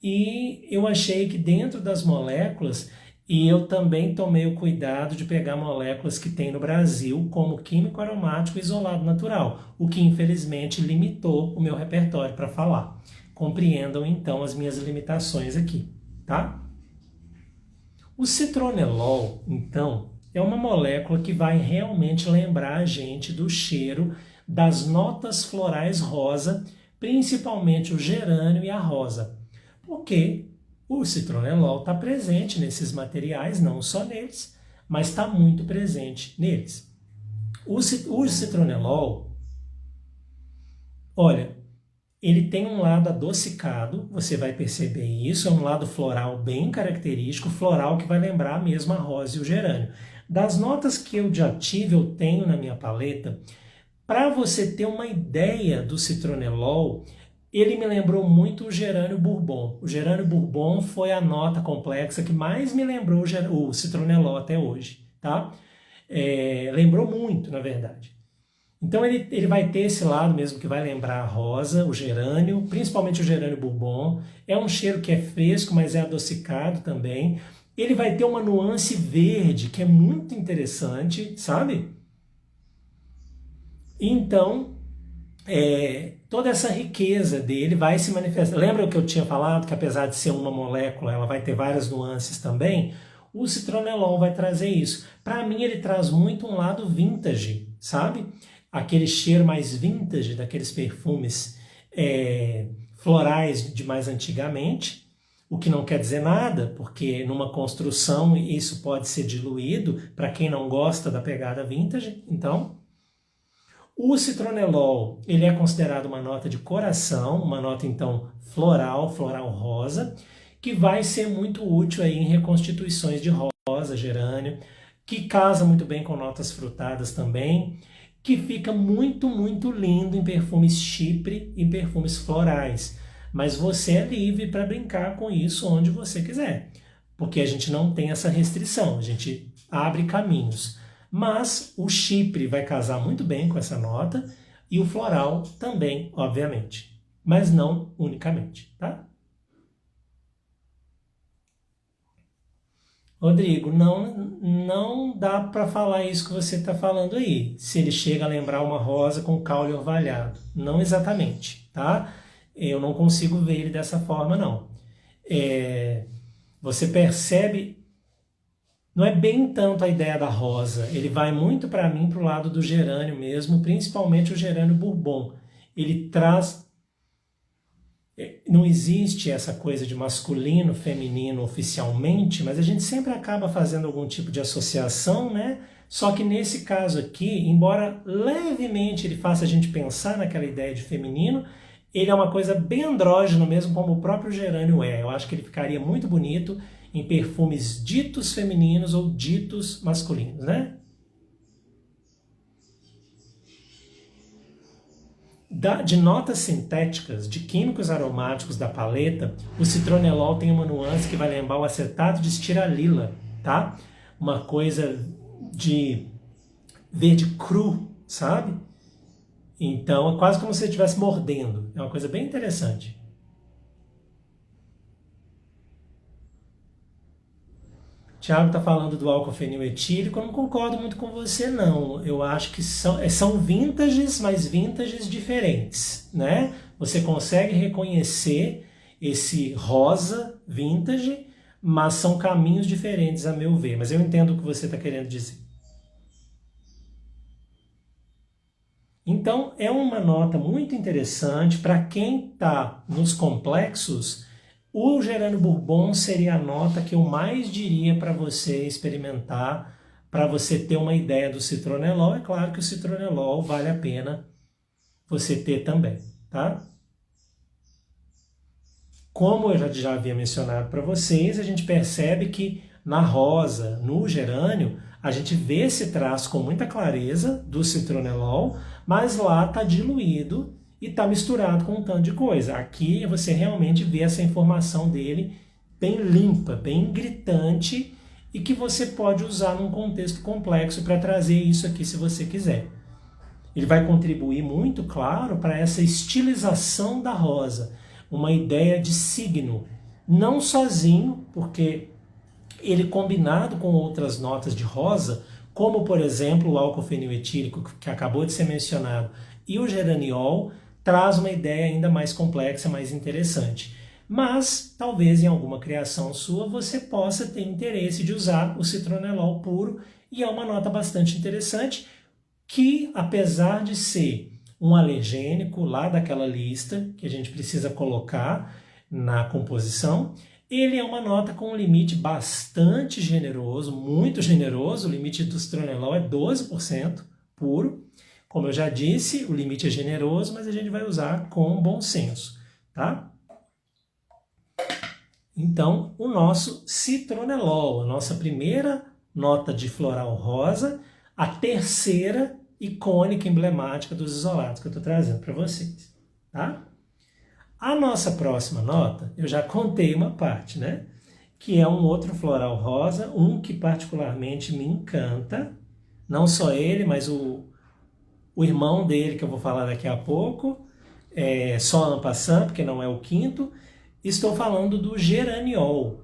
Speaker 1: e eu achei que dentro das moléculas, e eu também tomei o cuidado de pegar moléculas que tem no Brasil como químico aromático isolado natural, o que infelizmente limitou o meu repertório para falar. Compreendam então as minhas limitações aqui, tá? O citronelol, então, é uma molécula que vai realmente lembrar a gente do cheiro das notas florais rosa, principalmente o gerânio e a rosa, porque o citronelol está presente nesses materiais, não só neles, mas está muito presente neles. O citronelol, olha, ele tem um lado adocicado, você vai perceber isso, é um lado floral bem característico, floral que vai lembrar mesmo a rosa e o gerânio. Das notas que eu já tive, eu tenho na minha paleta, para você ter uma ideia do citronelol, ele me lembrou muito o gerânio bourbon. O gerânio bourbon foi a nota complexa que mais me lembrou o citronelol até hoje, tá? Lembrou muito, na verdade. Então ele vai ter esse lado mesmo que vai lembrar a rosa, o gerânio, principalmente o gerânio bourbon. É um cheiro que é fresco, mas é adocicado também. Ele vai ter uma nuance verde que é muito interessante, sabe? Então, toda essa riqueza dele vai se manifestar. Lembra o que eu tinha falado, que apesar de ser uma molécula, ela vai ter várias nuances também? O citronelol vai trazer isso. Para mim, ele traz muito um lado vintage, sabe? Aquele cheiro mais vintage daqueles perfumes florais de mais antigamente, o que não quer dizer nada, porque numa construção isso pode ser diluído para quem não gosta da pegada vintage. Então, o citronelol, ele é considerado uma nota de coração, uma nota então floral rosa, que vai ser muito útil aí em reconstituições de rosa, gerânio, que casa muito bem com notas frutadas também, que fica muito, muito lindo em perfumes chipre e perfumes florais. Mas você é livre para brincar com isso onde você quiser, porque a gente não tem essa restrição, a gente abre caminhos. Mas o chipre vai casar muito bem com essa nota e o floral também, obviamente. mas não unicamente, tá? Rodrigo, não dá para falar isso que você está falando aí. Se ele chega a lembrar uma rosa com caule orvalhado. Não exatamente, tá? Eu não consigo ver ele dessa forma, não. Você percebe, não é bem tanto a ideia da rosa. Ele vai muito para mim para o lado do gerânio mesmo, principalmente o gerânio bourbon. Ele traz... Não existe essa coisa de masculino, feminino oficialmente, mas a gente sempre acaba fazendo algum tipo de associação, né? Só que nesse caso aqui, embora levemente ele faça a gente pensar naquela ideia de feminino, ele é uma coisa bem andrógeno mesmo, como o próprio gerânio é. Eu acho que ele ficaria muito bonito em perfumes ditos femininos ou ditos masculinos, né? De notas sintéticas, de químicos aromáticos da paleta, o citronelol tem uma nuance que vai lembrar o acetato de estiralila, tá? Uma coisa de verde cru, sabe? Então é quase como se você estivesse mordendo. É uma coisa bem interessante. Tiago está falando do álcool feniletílico, eu não concordo muito com você, não. Eu acho que são vintages, mas vintages diferentes, né? Você consegue reconhecer esse rosa vintage, mas são caminhos diferentes, a meu ver. Mas eu entendo o que você está querendo dizer. Então, é uma nota muito interessante para quem está nos complexos. O gerânio bourbon seria a nota que eu mais diria para você experimentar, para você ter uma ideia do citronelol. É claro que o citronelol vale a pena você ter também, tá? Como eu já havia mencionado para vocês, a gente percebe que na rosa, no gerânio, a gente vê esse traço com muita clareza do citronelol, mas lá está diluído e está misturado com um tanto de coisa. Aqui você realmente vê essa informação dele bem limpa, bem gritante e que você pode usar num contexto complexo para trazer isso aqui se você quiser. Ele vai contribuir muito, claro, para essa estilização da rosa, uma ideia de signo, não sozinho, porque ele combinado com outras notas de rosa, como por exemplo o álcool feniletílico que acabou de ser mencionado e o geraniol, traz uma ideia ainda mais complexa, mais interessante. Mas, talvez em alguma criação sua, você possa ter interesse de usar o citronelol puro, e é uma nota bastante interessante, que apesar de ser um alergênico lá daquela lista, que a gente precisa colocar na composição, ele é uma nota com um limite bastante generoso, muito generoso. O limite do citronelol é 12% puro. Como eu já disse, o limite é generoso, mas a gente vai usar com bom senso, tá? Então, o nosso citronelol, a nossa primeira nota de floral rosa, a terceira icônica, emblemática dos isolados que eu estou trazendo para vocês, tá? A nossa próxima nota, eu já contei uma parte, né? Que é um outro floral rosa, um que particularmente me encanta, não só ele, mas o irmão dele, que eu vou falar daqui a pouco, só en passant, porque não é o quinto. Estou falando do geraniol,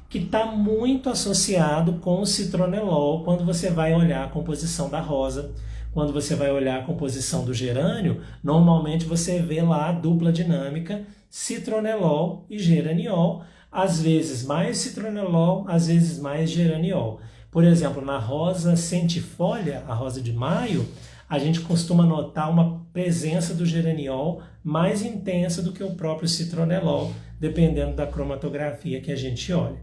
Speaker 1: que está muito associado com o citronelol quando você vai olhar a composição da rosa. Quando você vai olhar a composição do gerânio, normalmente você vê lá a dupla dinâmica citronelol e geraniol, às vezes mais citronelol, às vezes mais geraniol. Por exemplo, na rosa centifolha, a rosa de maio, a gente costuma notar uma presença do geraniol mais intensa do que o próprio citronelol, dependendo da cromatografia que a gente olha.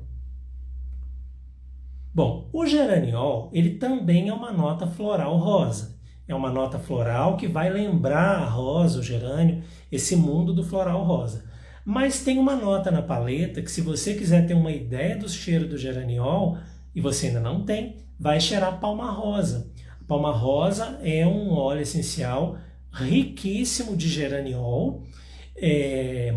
Speaker 1: Bom, o geraniol, ele também é uma nota floral rosa. É uma nota floral que vai lembrar a rosa, o gerânio, esse mundo do floral rosa. Mas tem uma nota na paleta que, se você quiser ter uma ideia do cheiro do geraniol, e você ainda não tem, vai cheirar palma rosa. A palma rosa é um óleo essencial riquíssimo de geraniol,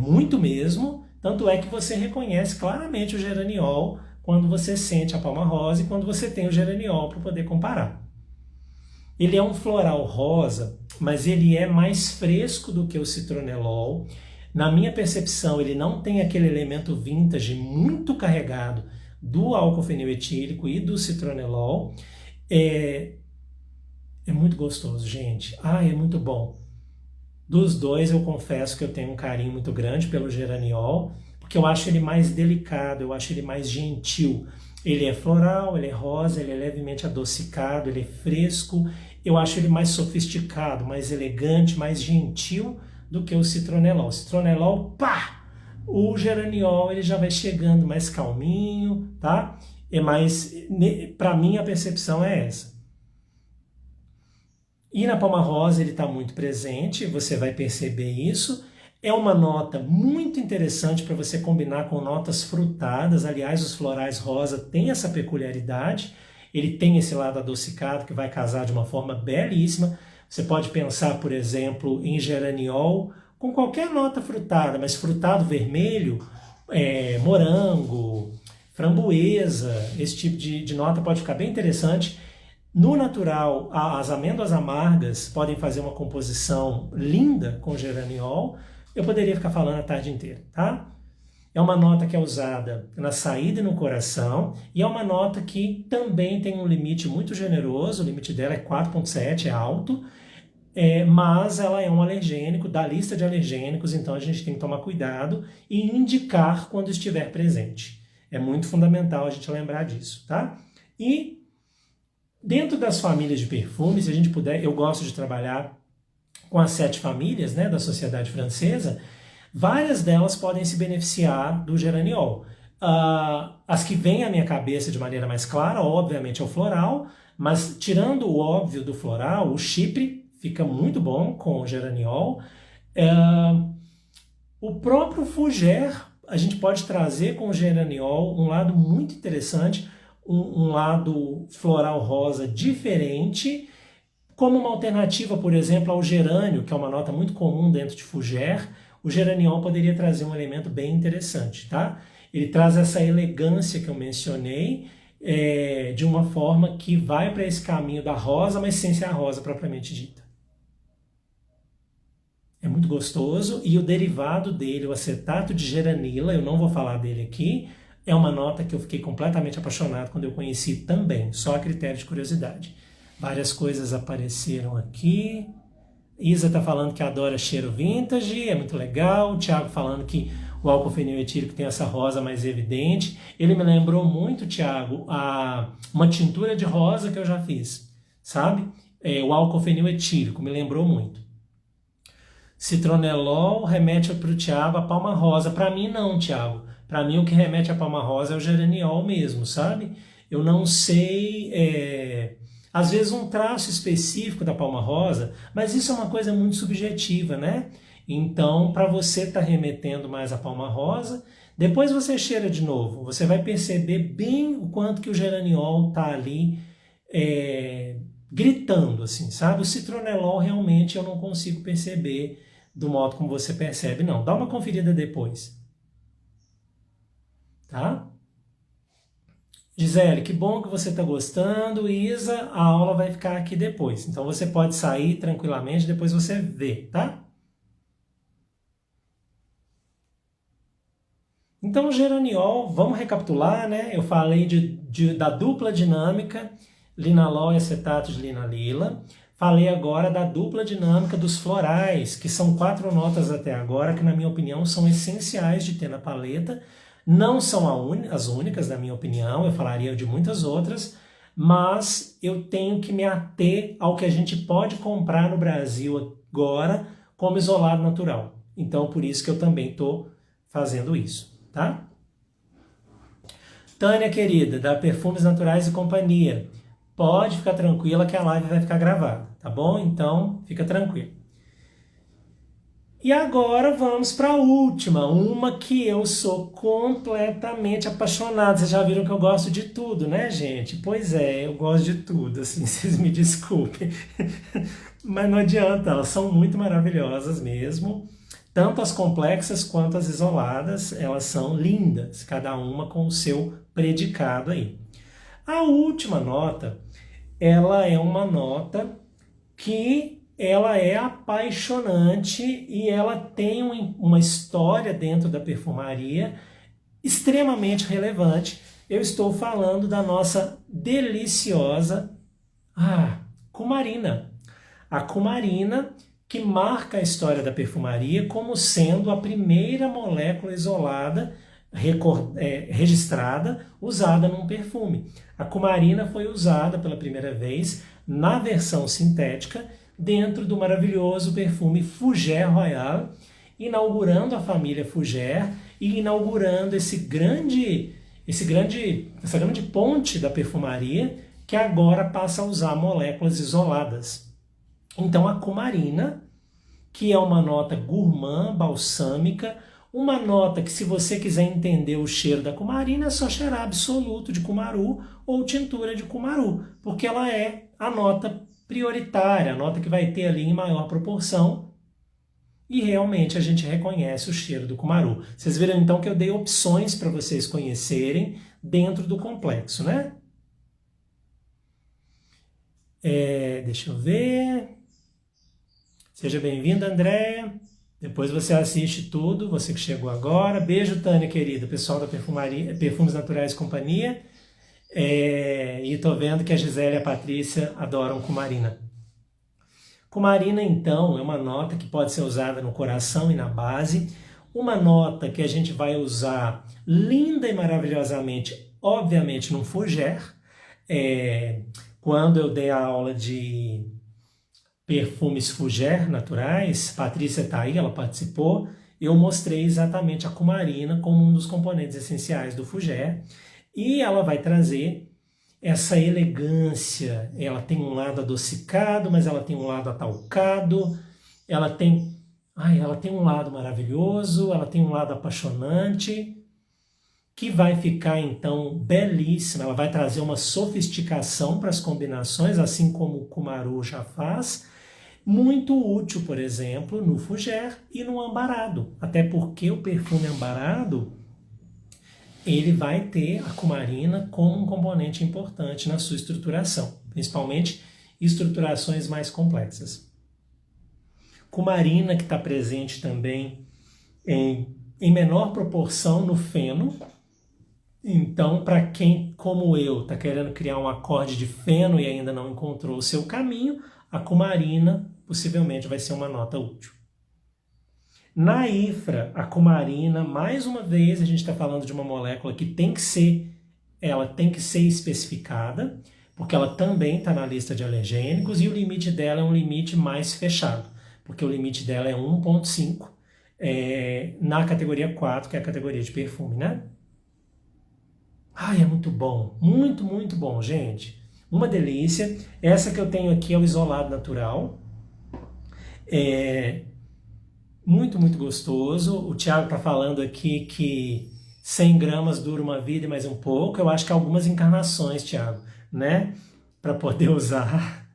Speaker 1: muito mesmo, tanto é que você reconhece claramente o geraniol quando você sente a palma rosa e quando você tem o geraniol para poder comparar. Ele é um floral rosa mas ele é mais fresco do que o citronelol. Na minha percepção, ele não tem aquele elemento vintage muito carregado do álcool fenil-etílico e do citronelol. É muito gostoso, gente. É muito bom. Dos dois, eu confesso que eu tenho um carinho muito grande pelo geraniol, porque eu acho ele mais delicado, eu acho ele mais gentil. Ele é floral, ele é rosa, ele é levemente adocicado, ele é fresco. Eu acho ele mais sofisticado, mais elegante, mais gentil do que o citronelol. O citronelol, pá! O geraniol, ele já vai chegando mais calminho, tá? Para mim, a percepção é essa. E na palma rosa ele está muito presente, você vai perceber isso. É uma nota muito interessante para você combinar com notas frutadas. Aliás, os florais rosa têm essa peculiaridade. Ele tem esse lado adocicado que vai casar de uma forma belíssima. Você pode pensar, por exemplo, em geraniol com qualquer nota frutada, mas frutado vermelho, morango, framboesa, esse tipo de nota pode ficar bem interessante. No natural, as amêndoas amargas podem fazer uma composição linda com geraniol. Eu poderia ficar falando a tarde inteira, tá? É uma nota que é usada na saída e no coração, e é uma nota que também tem um limite muito generoso, o limite dela é 4,7, é alto, mas ela é um alergênico, da lista de alergênicos, então a gente tem que tomar cuidado e indicar quando estiver presente. É muito fundamental a gente lembrar disso, tá? E dentro das famílias de perfumes, se a gente puder, eu gosto de trabalhar com as 7 famílias, né, da Sociedade Francesa. Várias delas podem se beneficiar do geraniol. As que vêm à minha cabeça de maneira mais clara, obviamente, é o floral, mas tirando o óbvio do floral, o chipre fica muito bom com o geraniol. O próprio fougère, a gente pode trazer com o geraniol um lado muito interessante, um lado floral rosa diferente, como uma alternativa, por exemplo, ao gerânio, que é uma nota muito comum dentro de fougère. O geraniol poderia trazer um elemento bem interessante, tá? Ele traz essa elegância que eu mencionei, de uma forma que vai para esse caminho da rosa, mas sem ser a rosa propriamente dita. É muito gostoso, e o derivado dele, o acetato de geranila, eu não vou falar dele aqui, é uma nota que eu fiquei completamente apaixonado quando eu conheci também, só a critério de curiosidade. Várias coisas apareceram aqui. Isa está falando que adora cheiro vintage, é muito legal. O Thiago falando que o álcool fenil-etílico tem essa rosa mais evidente. Ele me lembrou muito, Thiago, uma tintura de rosa que eu já fiz, sabe? O álcool fenil-etílico me lembrou muito. Citronelol remete para o Thiago a palma rosa. Para mim não, Thiago. Para mim o que remete a palma rosa é o geraniol mesmo, sabe? Eu não sei, às vezes um traço específico da palma rosa, mas isso é uma coisa muito subjetiva, né? Então, para você estar remetendo mais a palma rosa, depois você cheira de novo, você vai perceber bem o quanto que o geraniol está ali gritando, assim, sabe? O citronelol realmente eu não consigo perceber do modo como você percebe, não. Dá uma conferida depois. Tá? Gisele, que bom que você está gostando. Isa, a aula vai ficar aqui depois. Então você pode sair tranquilamente, depois você vê, tá? Então o geraniol, vamos recapitular, né? Eu falei da dupla dinâmica, linalol e acetato de linalila. Falei agora da dupla dinâmica dos florais, que são 4 notas até agora, que na minha opinião são essenciais de ter na paleta. Não são as únicas, na minha opinião, eu falaria de muitas outras, mas eu tenho que me ater ao que a gente pode comprar no Brasil agora como isolado natural. Então, por isso que eu também estou fazendo isso, tá? Tânia, querida, da Perfumes Naturais e Companhia, pode ficar tranquila que a live vai ficar gravada, tá bom? Então, fica tranquilo. E agora vamos para a última, uma que eu sou completamente apaixonado. Vocês já viram que eu gosto de tudo, né, gente? Pois é, eu gosto de tudo, assim, vocês me desculpem. Mas não adianta, elas são muito maravilhosas mesmo. Tanto as complexas quanto as isoladas, elas são lindas, cada uma com o seu predicado aí. A última nota, ela é uma nota que ela é apaixonante e ela tem uma história dentro da perfumaria extremamente relevante. Eu estou falando da nossa deliciosa cumarina. A cumarina, que marca a história da perfumaria como sendo a primeira molécula isolada registrada usada num perfume. A cumarina foi usada pela primeira vez na versão sintética dentro do maravilhoso perfume Fougère Royal, inaugurando a família Fougère e inaugurando essa grande ponte da perfumaria que agora passa a usar moléculas isoladas. Então a cumarina, que é uma nota gourmand, balsâmica, uma nota que, se você quiser entender o cheiro da cumarina, é só cheirar absoluto de cumaru ou tintura de cumaru, porque ela é a nota prioritária, a nota que vai ter ali em maior proporção, e realmente a gente reconhece o cheiro do cumaru. Vocês viram então que eu dei opções para vocês conhecerem dentro do complexo, né? Deixa eu ver. Seja bem-vinda, Andréia. Depois você assiste tudo, você que chegou agora. Beijo, Tânia, querida, pessoal da Perfumaria, Perfumes Naturais Companhia. E tô vendo que a Gisele e a Patrícia adoram cumarina. Cumarina, então, é uma nota que pode ser usada no coração e na base. Uma nota que a gente vai usar linda e maravilhosamente, obviamente, num fougère. Quando eu dei a aula de perfumes fougère naturais, Patrícia está aí, ela participou, eu mostrei exatamente a cumarina como um dos componentes essenciais do fougère, e ela vai trazer essa elegância. Ela tem um lado adocicado, mas ela tem um lado atalcado, ela tem um lado maravilhoso, ela tem um lado apaixonante, que vai ficar então belíssima. Ela vai trazer uma sofisticação para as combinações, assim como o cumaru já faz, muito útil, por exemplo, no fougère e no ambarado, até porque o perfume ambarado, ele vai ter a cumarina como um componente importante na sua estruturação, principalmente estruturações mais complexas. Cumarina que está presente também em menor proporção no feno. Então, para quem, como eu, está querendo criar um acorde de feno e ainda não encontrou o seu caminho, a cumarina possivelmente vai ser uma nota útil. Na IFRA, a cumarina, mais uma vez, a gente está falando de uma molécula que tem que ser especificada, porque ela também está na lista de alergênicos e o limite dela é um limite mais fechado, porque o limite dela é 1,5 na categoria 4, que é a categoria de perfume, né? Ai, é muito bom, muito, muito bom, gente. Uma delícia. Essa que eu tenho aqui é o isolado natural. Muito, muito gostoso. O Thiago está falando aqui que 100 gramas dura uma vida e mais um pouco. Eu acho que algumas encarnações, Thiago, né? Para poder usar.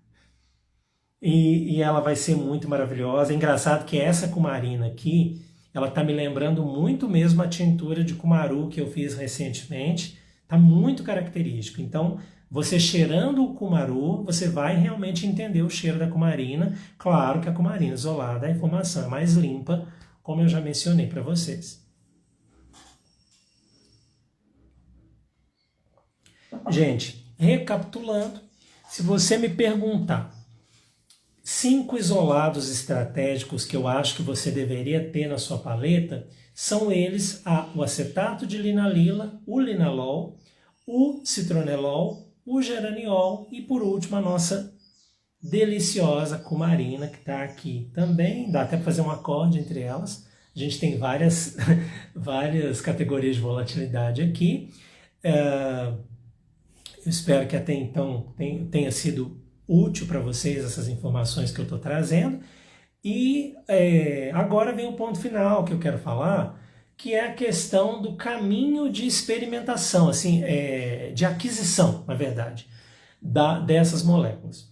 Speaker 1: E ela vai ser muito maravilhosa. É engraçado que essa cumarina aqui, ela está me lembrando muito mesmo a tintura de cumaru que eu fiz recentemente. Está muito característico. Então, você cheirando o cumaru, você vai realmente entender o cheiro da cumarina. Claro que a cumarina isolada, a informação é mais limpa, como eu já mencionei para vocês. Gente, recapitulando, se você me perguntar 5 isolados estratégicos que eu acho que você deveria ter na sua paleta, são eles o acetato de linalila, o linalol, o citronelol, o geraniol e, por último, a nossa deliciosa cumarina, que está aqui também. Dá até para fazer um acorde entre elas. A gente tem várias categorias de volatilidade aqui. Eu espero que até então tenha sido útil para vocês essas informações que eu estou trazendo. E agora vem o ponto final que eu quero falar, que é a questão do caminho de experimentação, assim, de aquisição, na verdade, dessas moléculas.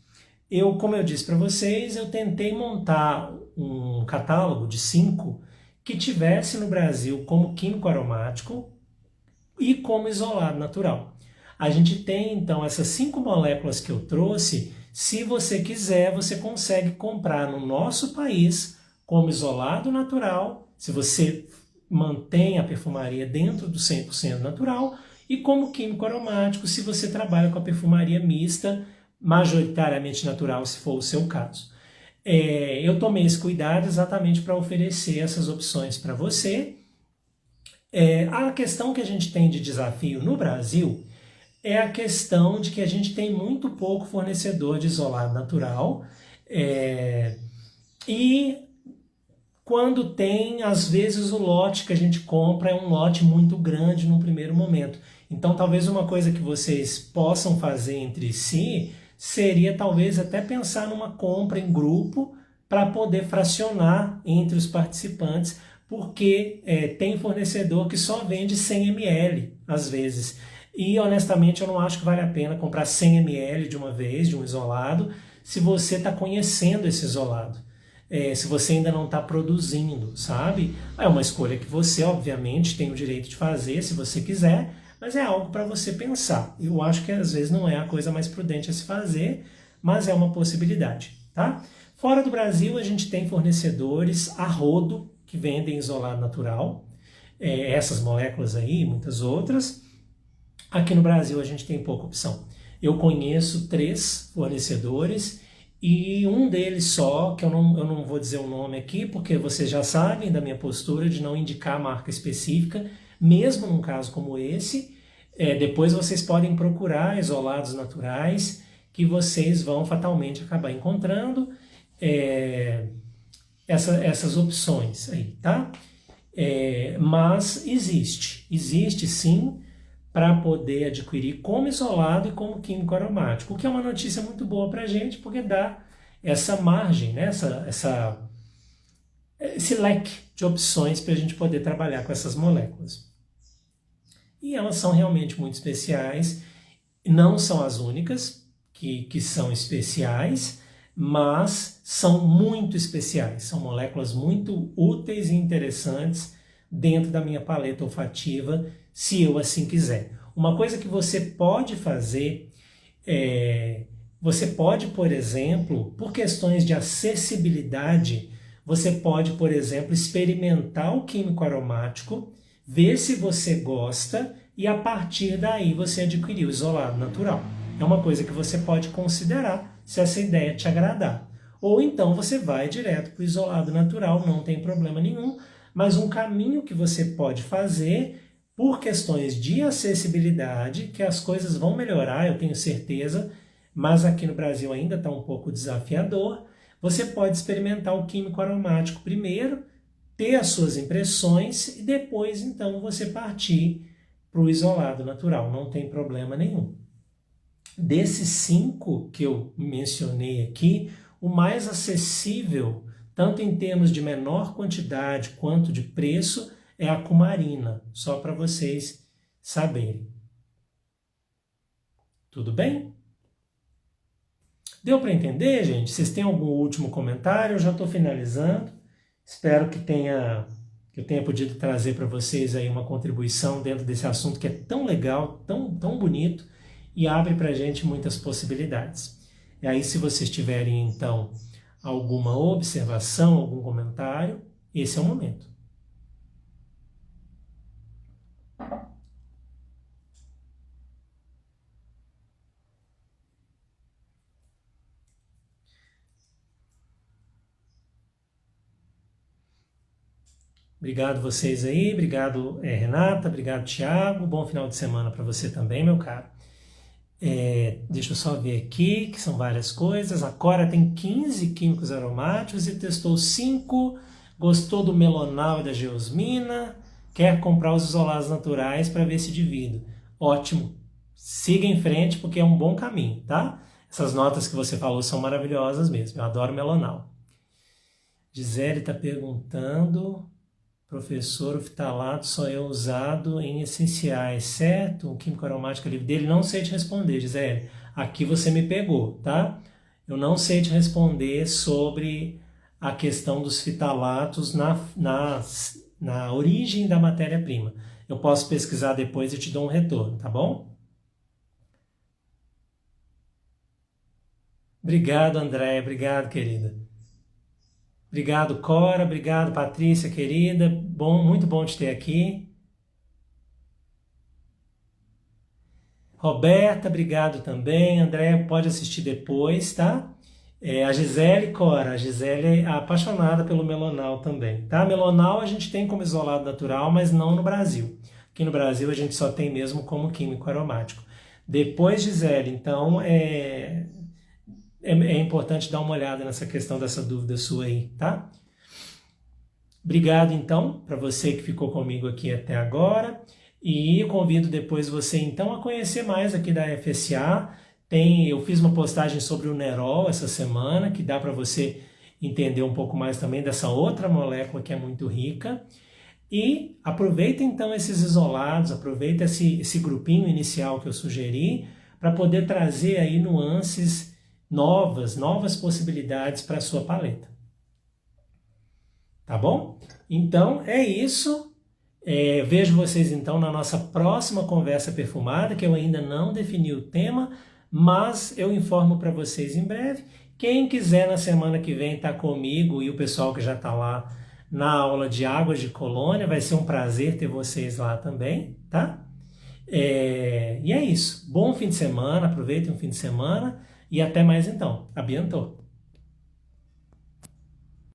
Speaker 1: Como eu disse para vocês, eu tentei montar um catálogo de 5 que tivesse no Brasil como químico aromático e como isolado natural. A gente tem, então, essas 5 moléculas que eu trouxe Se você quiser, você consegue comprar no nosso país como isolado natural, se você mantém a perfumaria dentro do 100% natural, e como químico aromático, se você trabalha com a perfumaria mista, majoritariamente natural, se for o seu caso. Eu tomei esse cuidado exatamente para oferecer essas opções para você. A questão que a gente tem de desafio no Brasil é a questão de que a gente tem muito pouco fornecedor de isolado natural, e quando tem, às vezes o lote que a gente compra é um lote muito grande no primeiro momento. Então talvez uma coisa que vocês possam fazer entre si seria talvez até pensar numa compra em grupo para poder fracionar entre os participantes, porque tem fornecedor que só vende 100 ml às vezes. E honestamente eu não acho que vale a pena comprar 100 ml de uma vez, de um isolado, se você está conhecendo esse isolado. Se você ainda não está produzindo, sabe? É uma escolha que você, obviamente, tem o direito de fazer, se você quiser, mas é algo para você pensar. Eu acho que às vezes não é a coisa mais prudente a se fazer, mas é uma possibilidade, tá? Fora do Brasil, a gente tem fornecedores a rodo que vendem isolado natural, essas moléculas aí, muitas outras. Aqui no Brasil a gente tem pouca opção. Eu conheço 3 fornecedores e um deles só, que eu não vou dizer o nome aqui, porque vocês já sabem da minha postura de não indicar a marca específica, mesmo num caso como esse. Depois vocês podem procurar isolados naturais, que vocês vão fatalmente acabar encontrando essas opções aí, tá? Mas existe sim, para poder adquirir como isolado e como químico aromático, o que é uma notícia muito boa para a gente, porque dá essa margem, né? Esse leque de opções para a gente poder trabalhar com essas moléculas. E elas são realmente muito especiais, não são as únicas que são especiais, mas são muito especiais, são moléculas muito úteis e interessantes dentro da minha paleta olfativa, se eu assim quiser. Uma coisa que você pode fazer, você pode, por exemplo, por questões de acessibilidade, você pode, por exemplo, experimentar o químico aromático, ver se você gosta e a partir daí você adquirir o isolado natural. É uma coisa que você pode considerar se essa ideia te agradar. Ou então você vai direto para o isolado natural, não tem problema nenhum, mas um caminho que você pode fazer por questões de acessibilidade, que as coisas vão melhorar, eu tenho certeza, mas aqui no Brasil ainda está um pouco desafiador. Você pode experimentar o químico aromático primeiro, ter as suas impressões e depois então você partir para o isolado natural, não tem problema nenhum. Desses 5 que eu mencionei aqui, o mais acessível, tanto em termos de menor quantidade quanto de preço, é a cumarina, só para vocês saberem. Tudo bem? Deu para entender, gente? Vocês têm algum último comentário? Eu já estou finalizando. Espero que eu tenha podido trazer para vocês aí uma contribuição dentro desse assunto que é tão legal, tão bonito e abre para a gente muitas possibilidades. E aí, se vocês tiverem, então, alguma observação, algum comentário, esse é o momento. Obrigado vocês aí, obrigado Renata, obrigado Thiago, bom final de semana para você também, meu caro. Deixa eu só ver aqui, que são várias coisas. A Cora tem 15 químicos aromáticos e testou 5, gostou do melonal e da geosmina, quer comprar os isolados naturais para ver se divido. Ótimo, siga em frente porque é um bom caminho, tá? Essas notas que você falou são maravilhosas mesmo, eu adoro melonal. Gisele está perguntando... Professor, o fitalato só é usado em essenciais, certo? O químico aromático livre dele, não sei te responder, Gisele. Aqui você me pegou, tá? Eu não sei te responder sobre a questão dos fitalatos na origem da matéria-prima. Eu posso pesquisar depois e te dou um retorno, tá bom? Obrigado, André. Obrigado, querida. Obrigado, Cora. Obrigado, Patrícia, querida. Bom, muito bom te ter aqui. Roberta, obrigado também. André, pode assistir depois, tá? A Gisele Cora. A Gisele é apaixonada pelo Melonal também, tá? Melonal a gente tem como isolado natural, mas não no Brasil. Aqui no Brasil a gente só tem mesmo como químico aromático. Depois, Gisele, então é importante dar uma olhada nessa questão dessa dúvida sua aí, tá? Obrigado, então, para você que ficou comigo aqui até agora. E eu convido depois você, então, a conhecer mais aqui da FSA. Eu fiz uma postagem sobre o Nerol essa semana, que dá para você entender um pouco mais também dessa outra molécula que é muito rica. E aproveita, então, esses isolados, aproveita esse grupinho inicial que eu sugeri, para poder trazer aí nuances novas possibilidades para a sua paleta. Tá bom? Então é isso. Vejo vocês então na nossa próxima conversa perfumada, que eu ainda não defini o tema, mas eu informo para vocês em breve. Quem quiser na semana que vem estar comigo e o pessoal que já está lá na aula de águas de colônia, vai ser um prazer ter vocês lá também, tá? E é isso. Bom fim de semana, aproveitem o fim de semana e até mais então. Abiantou.